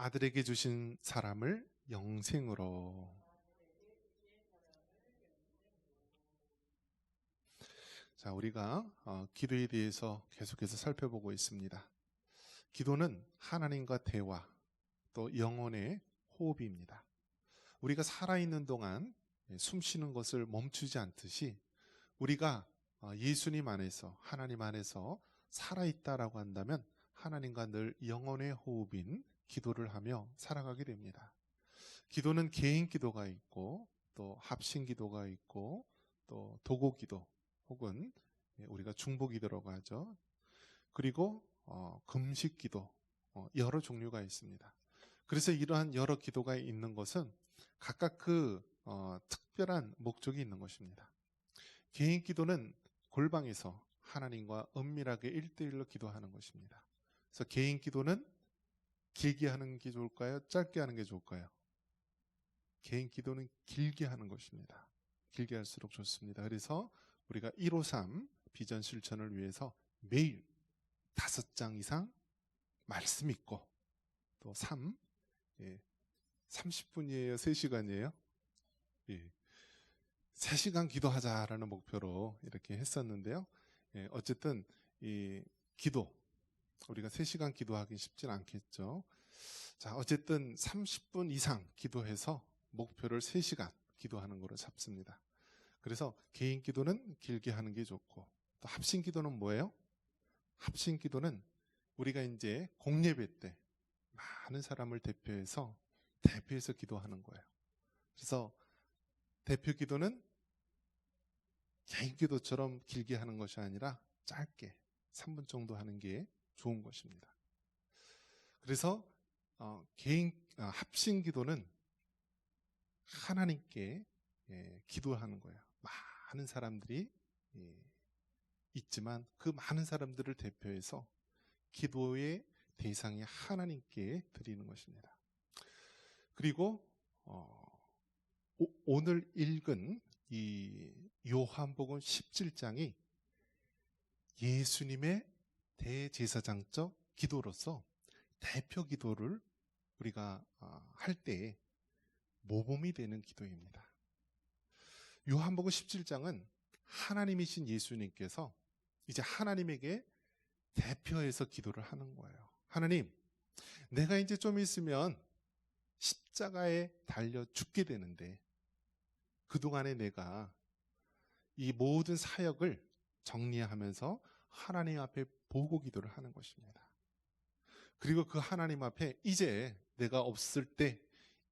아들에게 주신 사람을 영생으로. 자, 우리가 기도에 대해서 계속해서 살펴보고 있습니다. 기도는 하나님과 대화, 또 영혼의 호흡입니다. 우리가 살아있는 동안 숨 쉬는 것을 멈추지 않듯이 우리가 예수님 안에서, 하나님 안에서 살아있다라고 한다면 하나님과 늘 영혼의 호흡인 기도를 하며 살아가게 됩니다. 기도는 개인 기도가 있고, 또 합심 기도가 있고, 또 도고 기도, 혹은 우리가 중보 기도라고 하죠. 그리고 금식 기도, 여러 종류가 있습니다. 그래서 이러한 여러 기도가 있는 것은 각각 그 특별한 목적이 있는 것입니다. 개인 기도는 골방에서 하나님과 은밀하게 1대1로 기도하는 것입니다. 그래서 개인 기도는 길게 하는 게 좋을까요? 짧게 하는 게 좋을까요? 개인 기도는 길게 하는 것입니다. 길게 할수록 좋습니다. 그래서 우리가 153 비전 실천을 위해서 매일 5장 이상 말씀 있고, 또 30분이에요? 3시간이에요? 예. 3시간 기도하자라는 목표로 이렇게 했었는데요. 어쨌든 이 기도, 우리가 3시간 기도하기 쉽진 않겠죠. 자, 어쨌든 30분 이상 기도해서 목표를 3시간 기도하는 거로 잡습니다. 그래서 개인 기도는 길게 하는 게 좋고, 또 합심 기도는 뭐예요? 합심 기도는 우리가 이제 공예배 때 많은 사람을 대표해서 기도하는 거예요. 그래서 대표 기도는 개인 기도처럼 길게 하는 것이 아니라 짧게 3분 정도 하는 게 좋은 것입니다. 그래서 합심 기도는 하나님께 기도하는 거예요. 많은 사람들이 있지만 그 많은 사람들을 대표해서 기도의 대상이 하나님께 드리는 것입니다. 그리고 오늘 읽은 이 요한복음 17장이 예수님의 대제사장적 기도로서 대표 기도를 우리가 할 때 모범이 되는 기도입니다. 요한복음 17장은 하나님이신 예수님께서 이제 하나님에게 대표해서 기도를 하는 거예요. 하나님, 내가 이제 좀 있으면 십자가에 달려 죽게 되는데 그동안에 내가 이 모든 사역을 정리하면서 하나님 앞에 보고 기도를 하는 것입니다. 그리고 그 하나님 앞에 이제 내가 없을 때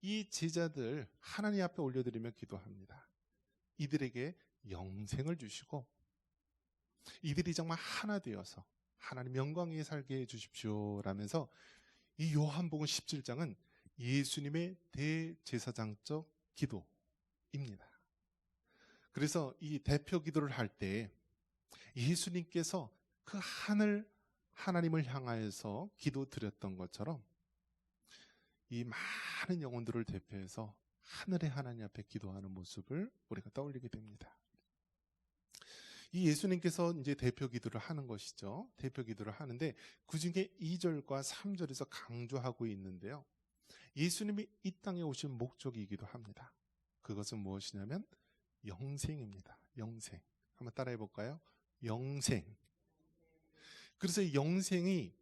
이 제자들 하나님 앞에 올려드리며 기도합니다. 이들에게 영생을 주시고 이들이 정말 하나 되어서 하나님 영광 위에 살게 해주십시오 라면서 이 요한복음 17장은 예수님의 대제사장적 기도입니다. 그래서 이 대표 기도를 할 때 예수님께서 그 하나님을 향하여서 기도 드렸던 것처럼 이 많은 영혼들을 대표해서 하늘의 하나님 앞에 기도하는 모습을 우리가 떠올리게 됩니다. 이 예수님께서 이제 대표 기도를 하는 것이죠. 대표 기도를 하는데 그 중에 2절과 3절에서 강조하고 있는데요. 예수님이 이 땅에 오신 목적이기도 합니다. 그것은 무엇이냐면 영생입니다. 영생. 한번 따라해 볼까요? 영생. 그래서 영생이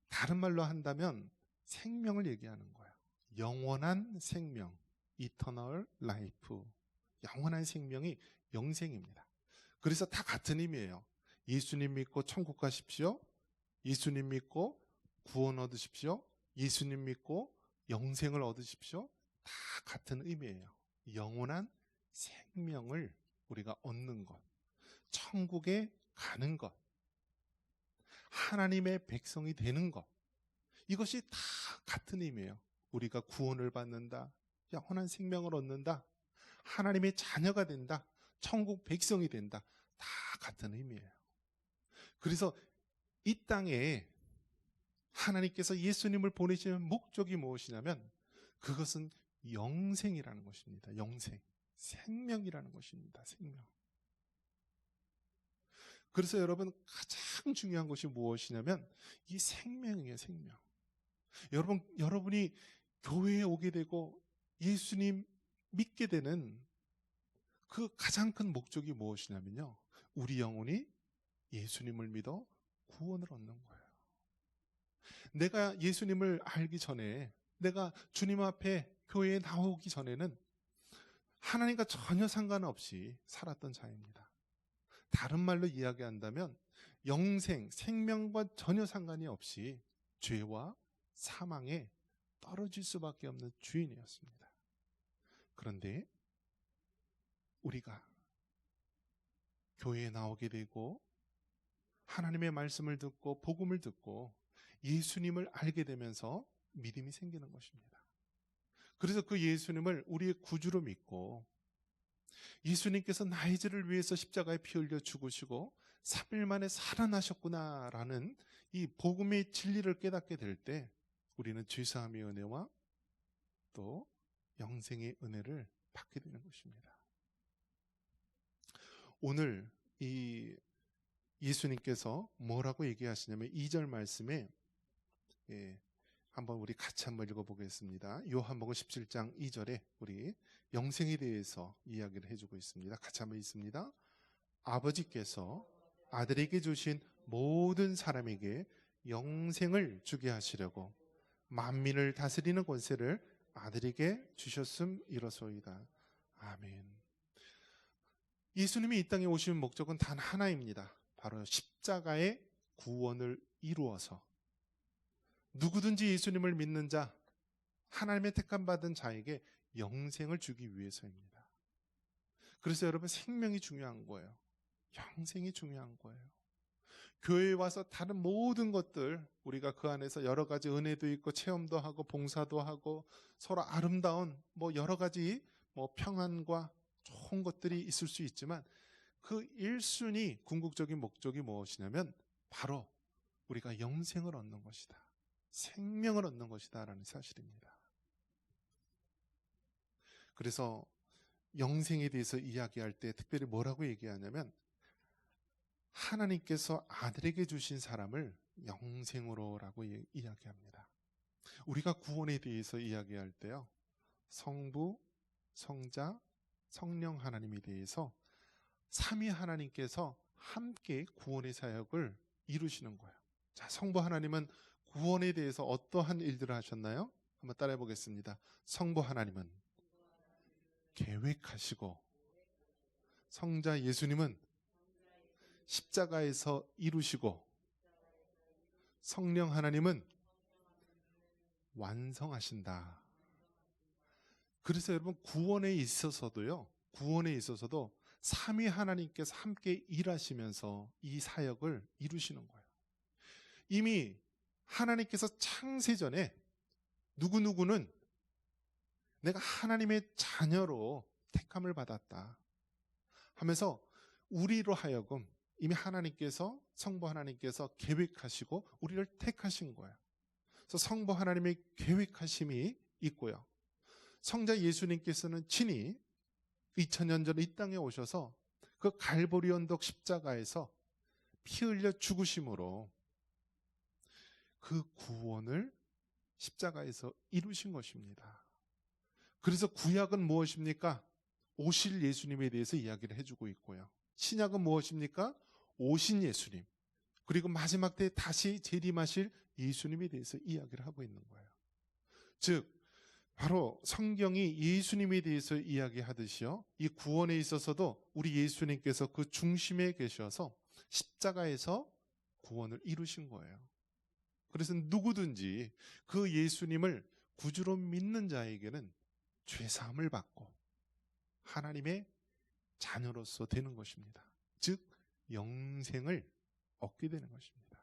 다른 말로 한다면 생명을 얘기하는 거예요. 영원한 생명, eternal life. 영원한 생명이 영생입니다. 그래서 다 같은 의미예요. 예수님 믿고 천국 가십시오. 예수님 믿고 구원 얻으십시오. 예수님 믿고 영생을 얻으십시오. 다 같은 의미예요. 영원한 생명을 우리가 얻는 것, 천국에 가는 것, 하나님의 백성이 되는 것, 이것이 다 같은 의미예요. 우리가 구원을 받는다, 영원한 생명을 얻는다, 하나님의 자녀가 된다, 천국 백성이 된다, 다 같은 의미예요. 그래서 이 땅에 하나님께서 예수님을 보내시는 목적이 무엇이냐면 그것은 영생이라는 것입니다. 영생, 생명이라는 것입니다. 생명. 그래서 여러분 가장 중요한 것이 무엇이냐면 이 생명이에요. 생명. 여러분이 교회에 오게 되고 예수님 믿게 되는 그 가장 큰 목적이 무엇이냐면요, 우리 영혼이 예수님을 믿어 구원을 얻는 거예요. 내가 예수님을 알기 전에, 내가 주님 앞에 교회에 나오기 전에는 하나님과 전혀 상관없이 살았던 자입니다. 다른 말로 이야기한다면 영생, 생명과 전혀 상관이 없이 죄와 사망에 떨어질 수밖에 없는 주인이었습니다. 그런데 우리가 교회에 나오게 되고 하나님의 말씀을 듣고 복음을 듣고 예수님을 알게 되면서 믿음이 생기는 것입니다. 그래서 그 예수님을 우리의 구주로 믿고, 예수님께서 나의 죄를 위해서 십자가에 피 흘려 죽으시고 3일 만에 살아나셨구나라는 이 복음의 진리를 깨닫게 될 때 우리는 죄사함의 은혜와 또 영생의 은혜를 받게 되는 것입니다. 오늘 이 예수님께서 뭐라고 얘기하시냐면 2절 말씀에, 한번 우리 같이 한번 읽어보겠습니다. 요한복음 17장 2절에 우리 영생에 대해서 이야기를 해주고 있습니다. 같이 한번 읽습니다. 아버지께서 아들에게 주신 모든 사람에게 영생을 주게 하시려고 만민을 다스리는 권세를 아들에게 주셨음 이로소이다. 아멘. 예수님이 이 땅에 오신 목적은 단 하나입니다. 바로 십자가의 구원을 이루어서 누구든지 예수님을 믿는 자, 하나님의 택함받은 자에게 영생을 주기 위해서입니다. 그래서 여러분, 생명이 중요한 거예요. 영생이 중요한 거예요. 교회에 와서 다른 모든 것들, 우리가 그 안에서 여러 가지 은혜도 있고 체험도 하고 봉사도 하고 서로 아름다운 여러 가지 평안과 좋은 것들이 있을 수 있지만, 그 1순위 궁극적인 목적이 무엇이냐면 바로 우리가 영생을 얻는 것이다, 생명을 얻는 것이다 라는 사실입니다. 그래서 영생에 대해서 이야기할 때 특별히 뭐라고 얘기하냐면, 하나님께서 아들에게 주신 사람을 영생으로라고 이야기합니다. 우리가 구원에 대해서 이야기할 때요, 성부, 성자, 성령 하나님에 대해서 삼위 하나님께서 함께 구원의 사역을 이루시는 거예요. 자, 성부 하나님은 구원에 대해서 어떠한 일들을 하셨나요? 한번 따라해 보겠습니다. 성부 하나님은 계획하시고, 성자 예수님은 십자가에서 이루시고, 성령 하나님은 완성하신다. 그래서 여러분, 구원에 있어서도 삼위 하나님께서 함께 일하시면서 이 사역을 이루시는 거예요. 이미 하나님께서 창세전에 누구누구는 내가 하나님의 자녀로 택함을 받았다 하면서 우리로 하여금 이미 하나님께서, 성부 하나님께서 계획하시고 우리를 택하신 거예요. 그래서 성부 하나님의 계획하심이 있고요, 성자 예수님께서는 친히 2000년 전에 이 땅에 오셔서 그 갈보리 언덕 십자가에서 피 흘려 죽으심으로 그 구원을 십자가에서 이루신 것입니다. 그래서 구약은 무엇입니까? 오실 예수님에 대해서 이야기를 해주고 있고요, 신약은 무엇입니까? 오신 예수님, 그리고 마지막 때 다시 재림하실 예수님에 대해서 이야기를 하고 있는 거예요. 즉 바로 성경이 예수님에 대해서 이야기하듯이요, 이 구원에 있어서도 우리 예수님께서 그 중심에 계셔서 십자가에서 구원을 이루신 거예요. 그래서 누구든지 그 예수님을 구주로 믿는 자에게는 죄사함을 받고 하나님의 자녀로서 되는 것입니다. 즉 영생을 얻게 되는 것입니다.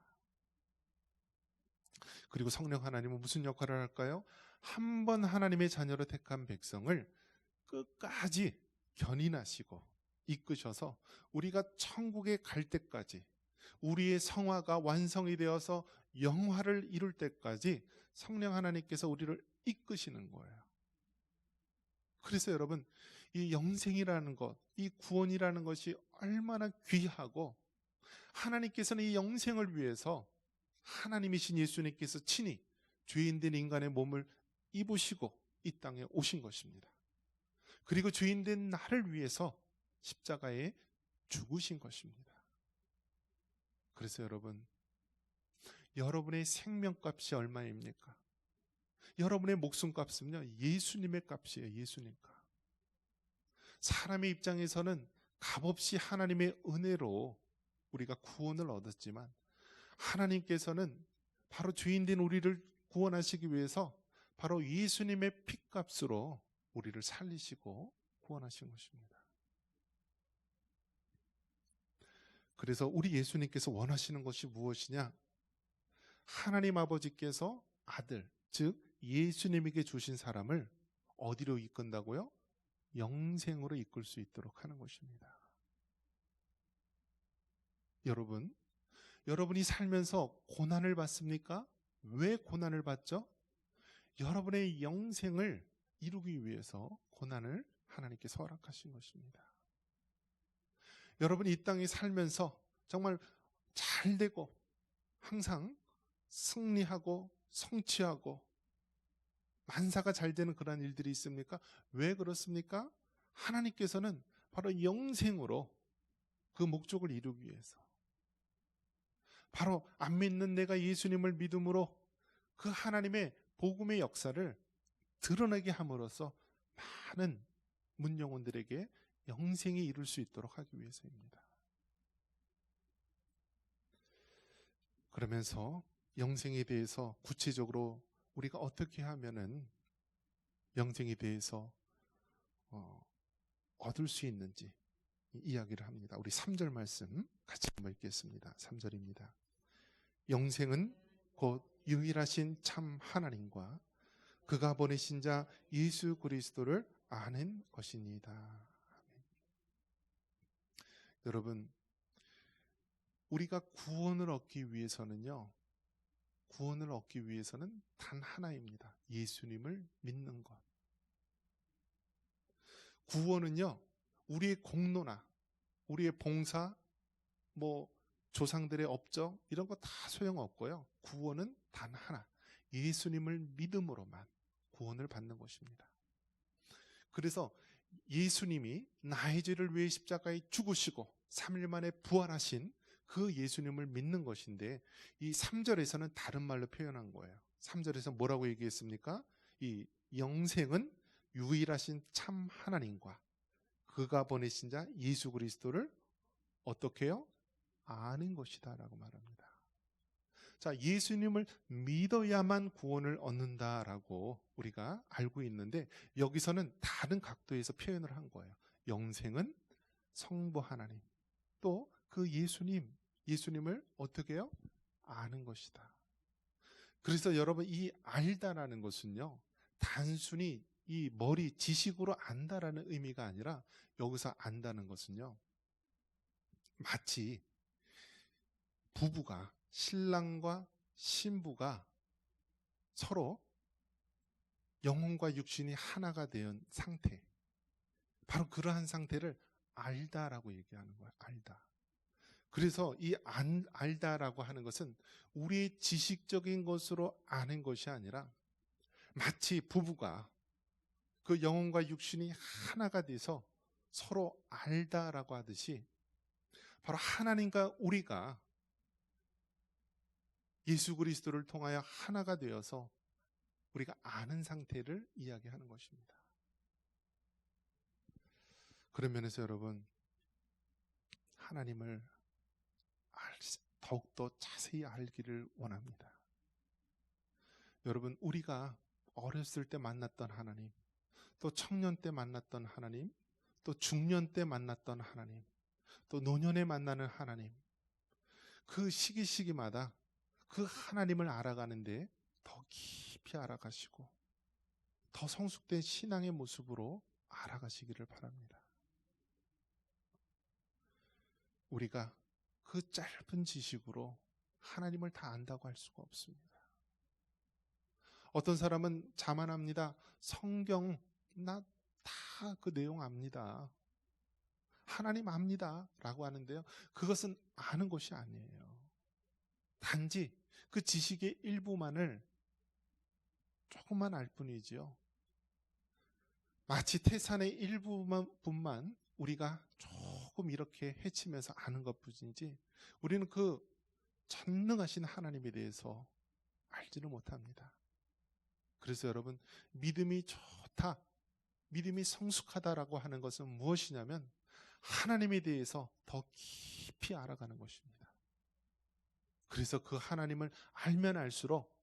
그리고 성령 하나님은 무슨 역할을 할까요? 한 번 하나님의 자녀로 택한 백성을 끝까지 견인하시고 이끄셔서 우리가 천국에 갈 때까지, 우리의 성화가 완성이 되어서 영화를 이룰 때까지 성령 하나님께서 우리를 이끄시는 거예요. 그래서 여러분, 이 영생이라는 것, 이 구원이라는 것이 얼마나 귀하고, 하나님께서는 이 영생을 위해서 하나님이신 예수님께서 친히 죄인된 인간의 몸을 입으시고 이 땅에 오신 것입니다. 그리고 죄인된 나를 위해서 십자가에 죽으신 것입니다. 그래서 여러분의 생명값이 얼마입니까? 여러분의 목숨값은요, 예수님의 값이에요. 예수님 값. 사람의 입장에서는 값없이 하나님의 은혜로 우리가 구원을 얻었지만, 하나님께서는 바로 죄인된 우리를 구원하시기 위해서 바로 예수님의 피값으로 우리를 살리시고 구원하신 것입니다. 그래서 우리 예수님께서 원하시는 것이 무엇이냐? 하나님 아버지께서 아들, 즉 예수님에게 주신 사람을 어디로 이끈다고요? 영생으로 이끌 수 있도록 하는 것입니다. 여러분이 살면서 고난을 받습니까? 왜 고난을 받죠? 여러분의 영생을 이루기 위해서 고난을 하나님께서 허락하신 것입니다. 여러분이 이 땅에 살면서 정말 잘 되고 항상 승리하고 성취하고 만사가 잘 되는 그런 일들이 있습니까? 왜 그렇습니까? 하나님께서는 바로 영생으로 그 목적을 이루기 위해서, 바로 안 믿는 내가 예수님을 믿음으로 그 하나님의 복음의 역사를 드러내게 함으로써 많은 문영혼들에게 영생이 이룰 수 있도록 하기 위해서입니다. 그러면서 영생에 대해서 구체적으로 우리가 어떻게 하면은 영생에 대해서 얻을 수 있는지 이야기를 합니다. 우리 3절 말씀 같이 한번 읽겠습니다. 3절입니다. 영생은 곧 유일하신 참 하나님과 그가 보내신 자 예수 그리스도를 아는 것이니이다. 아멘. 여러분, 우리가 구원을 얻기 위해서는 단 하나입니다. 예수님을 믿는 것. 구원은요, 우리의 공로나 우리의 봉사, 조상들의 업적 이런 거 다 소용없고요. 구원은 단 하나, 예수님을 믿음으로만 구원을 받는 것입니다. 그래서 예수님이 나의 죄를 위해 십자가에 죽으시고 3일 만에 부활하신 그 예수님을 믿는 것인데, 이 3절에서는 다른 말로 표현한 거예요. 3절에서 뭐라고 얘기했습니까? 이 영생은 유일하신 참 하나님과 그가 보내신 자 예수 그리스도를 어떻게 해요? 아는 것이다 라고 말합니다. 자, 예수님을 믿어야만 구원을 얻는다라고 우리가 알고 있는데, 여기서는 다른 각도에서 표현을 한 거예요. 영생은 성부 하나님, 또 그 예수님을 어떻게 해요? 아는 것이다. 그래서 여러분, 이 알다라는 것은요, 단순히 이 머리 지식으로 안다라는 의미가 아니라, 여기서 안다는 것은요, 마치 부부가, 신랑과 신부가 서로 영혼과 육신이 하나가 된 상태, 바로 그러한 상태를 알다라고 얘기하는 거예요. 알다. 그래서 이 알다라고 하는 것은 우리의 지식적인 것으로 아는 것이 아니라, 마치 부부가 그 영혼과 육신이 하나가 돼서 서로 알다라고 하듯이, 바로 하나님과 우리가 예수 그리스도를 통하여 하나가 되어서 우리가 아는 상태를 이야기하는 것입니다. 그런 면에서 여러분, 하나님을 더욱더 자세히 알기를 원합니다. 여러분, 우리가 어렸을 때 만났던 하나님, 또 청년 때 만났던 하나님, 또 중년 때 만났던 하나님, 또 노년에 만나는 하나님, 그 시기마다 그 하나님을 알아가는데 더 깊이 알아가시고 더 성숙된 신앙의 모습으로 알아가시기를 바랍니다. 우리가 그 짧은 지식으로 하나님을 다 안다고 할 수가 없습니다. 어떤 사람은 자만합니다. 성경 나 다 그 내용 압니다. 하나님 압니다 라고 하는데요, 그것은 아는 것이 아니에요. 단지 그 지식의 일부만을 조금만 알 뿐이지요. 마치 태산의 일부분만 우리가 조금 이렇게 헤치면서 아는 것뿐이지 우리는 그 전능하신 하나님에 대해서 알지는 못합니다. 그래서 여러분, 믿음이 좋다, 믿음이 성숙하다라고 하는 것은 무엇이냐면 하나님에 대해서 더 깊이 알아가는 것입니다. 그래서 그 하나님을 알면 알수록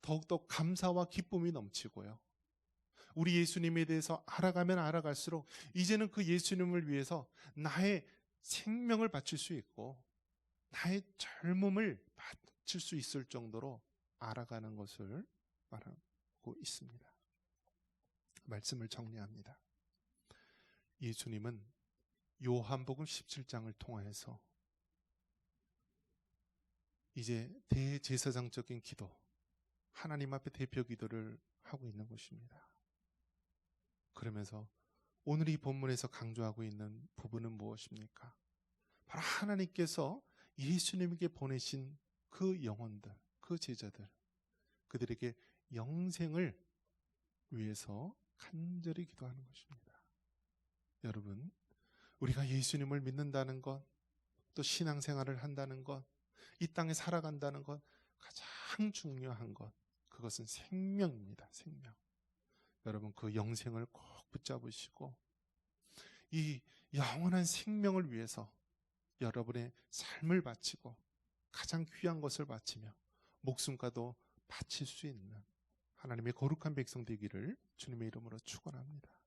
더욱더 감사와 기쁨이 넘치고요. 우리 예수님에 대해서 알아가면 알아갈수록 이제는 그 예수님을 위해서 나의 생명을 바칠 수 있고 나의 젊음을 바칠 수 있을 정도로 알아가는 것을 말하고 있습니다. 말씀을 정리합니다. 예수님은 요한복음 17장을 통해서 이제 대제사장적인 기도, 하나님 앞에 대표 기도를 하고 있는 것입니다. 그러면서 오늘 이 본문에서 강조하고 있는 부분은 무엇입니까? 바로 하나님께서 예수님에게 보내신 그 영혼들, 그 제자들, 그들에게 영생을 위해서 간절히 기도하는 것입니다. 여러분, 우리가 예수님을 믿는다는 것, 또 신앙생활을 한다는 것, 이 땅에 살아간다는 것, 가장 중요한 것, 그것은 생명입니다. 생명. 여러분, 그 영생을 꼭 붙잡으시고 이 영원한 생명을 위해서 여러분의 삶을 바치고 가장 귀한 것을 바치며 목숨과도 바칠 수 있는 하나님의 거룩한 백성 되기를 주님의 이름으로 축원합니다.